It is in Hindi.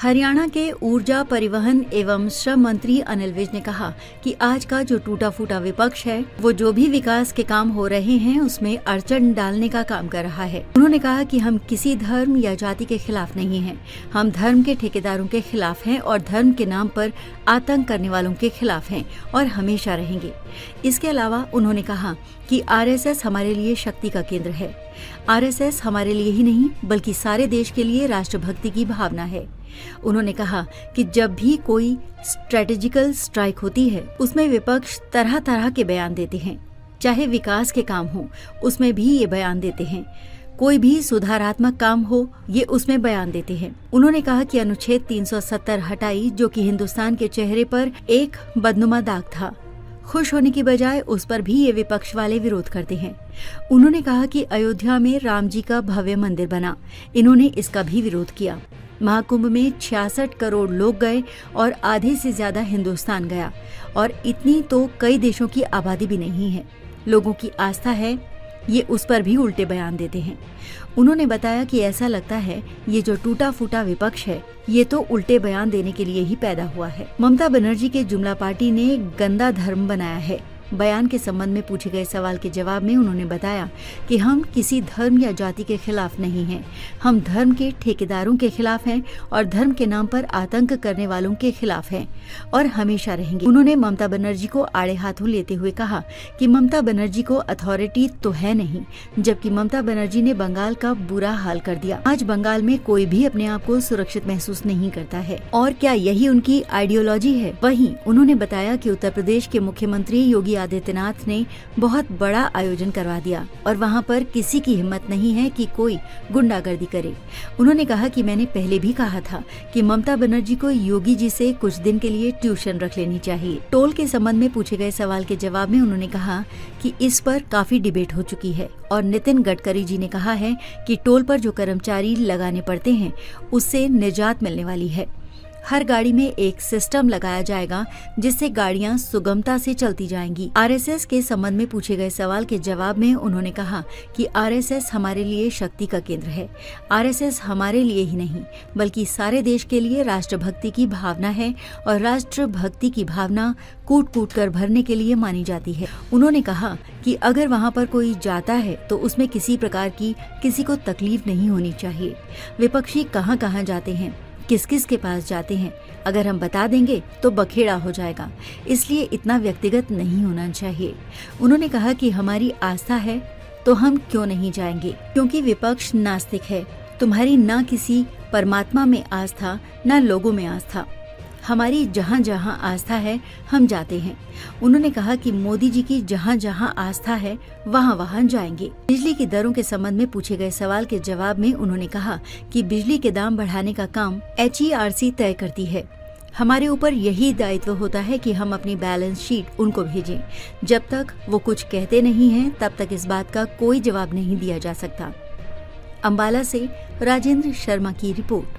हरियाणा के ऊर्जा, परिवहन एवं श्रम मंत्री अनिल विज ने कहा कि आज का जो टूटा फूटा विपक्ष है वो जो भी विकास के काम हो रहे हैं उसमें अड़चन डालने का काम कर रहा है। उन्होंने कहा कि हम किसी धर्म या जाति के खिलाफ नहीं हैं, हम धर्म के ठेकेदारों के खिलाफ हैं और धर्म के नाम पर आतंक करने वालों के खिलाफ हैं और हमेशा रहेंगे। इसके अलावा उन्होंने कहा कि आरएसएस हमारे लिए शक्ति का केंद्र है। आरएसएस हमारे लिए ही नहीं बल्कि सारे देश के लिए राष्ट्रभक्ति की भावना है। उन्होंने कहा कि जब भी कोई स्ट्रेटेजिकल स्ट्राइक होती है उसमें विपक्ष तरह तरह के बयान देते हैं, चाहे विकास के काम हो उसमें भी ये बयान देते हैं, कोई भी सुधारात्मक काम हो ये उसमें बयान देते हैं। उन्होंने कहा कि अनुच्छेद 370 हटाई जो कि हिंदुस्तान के चेहरे पर एक बदनुमा दाग था, खुश होने की बजाय उस पर भी ये विपक्ष वाले विरोध करते हैं। उन्होंने कहा कि अयोध्या में राम जी का भव्य मंदिर बना, इन्होंने इसका भी विरोध किया। महाकुंभ में 66 करोड़ लोग गए और आधे से ज्यादा हिंदुस्तान गया और इतनी तो कई देशों की आबादी भी नहीं है। लोगों की आस्था है, ये उस पर भी उल्टे बयान देते हैं। उन्होंने बताया कि ऐसा लगता है ये जो टूटा फूटा विपक्ष है ये तो उल्टे बयान देने के लिए ही पैदा हुआ है। ममता बनर्जी के जुमला पार्टी ने गंदा धर्म बनाया है। बयान के संबंध में पूछे गए सवाल के जवाब में उन्होंने बताया कि हम किसी धर्म या जाति के खिलाफ नहीं हैं, हम धर्म के ठेकेदारों के खिलाफ हैं और धर्म के नाम पर आतंक करने वालों के खिलाफ हैं और हमेशा रहेंगे। उन्होंने ममता बनर्जी को आड़े हाथों लेते हुए कहा कि ममता बनर्जी को अथॉरिटी तो है नहीं, जबकि ममता बनर्जी ने बंगाल का बुरा हाल कर दिया। आज बंगाल में कोई भी अपने आप को सुरक्षित महसूस नहीं करता है और क्या यही उनकी आइडियोलॉजी है? वहीं उन्होंने बताया कि उत्तर प्रदेश के मुख्यमंत्री योगी आदित्यनाथ ने बहुत बड़ा आयोजन करवा दिया और वहां पर किसी की हिम्मत नहीं है कि कोई गुंडागर्दी करे। उन्होंने कहा कि मैंने पहले भी कहा था कि ममता बनर्जी को योगी जी से कुछ दिन के लिए ट्यूशन रख लेनी चाहिए। टोल के संबंध में पूछे गए सवाल के जवाब में उन्होंने कहा कि इस पर काफी डिबेट हो चुकी है और नितिन गडकरी जी ने कहा है कि टोल पर जो कर्मचारी लगाने पड़ते हैं उससे निजात मिलने वाली है। हर गाड़ी में एक सिस्टम लगाया जाएगा जिससे गाड़ियां सुगमता से चलती जाएंगी। आरएसएस के संबंध में पूछे गए सवाल के जवाब में उन्होंने कहा कि आरएसएस हमारे लिए शक्ति का केंद्र है। आरएसएस हमारे लिए ही नहीं बल्कि सारे देश के लिए राष्ट्रभक्ति की भावना है और राष्ट्रभक्ति की भावना कूट कूट कर भरने के लिए मानी जाती है। उन्होंने कहा कि अगर वहाँ पर कोई जाता है तो उसमें किसी प्रकार की किसी को तकलीफ नहीं होनी चाहिए। विपक्षी कहाँ कहाँ जाते हैं, किस किस के पास जाते हैं, अगर हम बता देंगे तो बखेड़ा हो जाएगा, इसलिए इतना व्यक्तिगत नहीं होना चाहिए। उन्होंने कहा कि हमारी आस्था है तो हम क्यों नहीं जाएंगे, क्योंकि विपक्ष नास्तिक है। तुम्हारी ना किसी परमात्मा में आस्था ना लोगों में आस्था, हमारी जहाँ जहाँ आस्था है हम जाते हैं। उन्होंने कहा कि मोदी जी की जहाँ जहाँ आस्था है वहाँ वहाँ जाएंगे। बिजली की दरों के संबंध में पूछे गए सवाल के जवाब में उन्होंने कहा कि बिजली के दाम बढ़ाने का काम HERC तय करती है। हमारे ऊपर यही दायित्व होता है कि हम अपनी बैलेंस शीट उनको भेजें। जब तक वो कुछ कहते नहीं हैं तब तक इस बात का कोई जवाब नहीं दिया जा सकता। अम्बाला से राजेंद्र शर्मा की रिपोर्ट।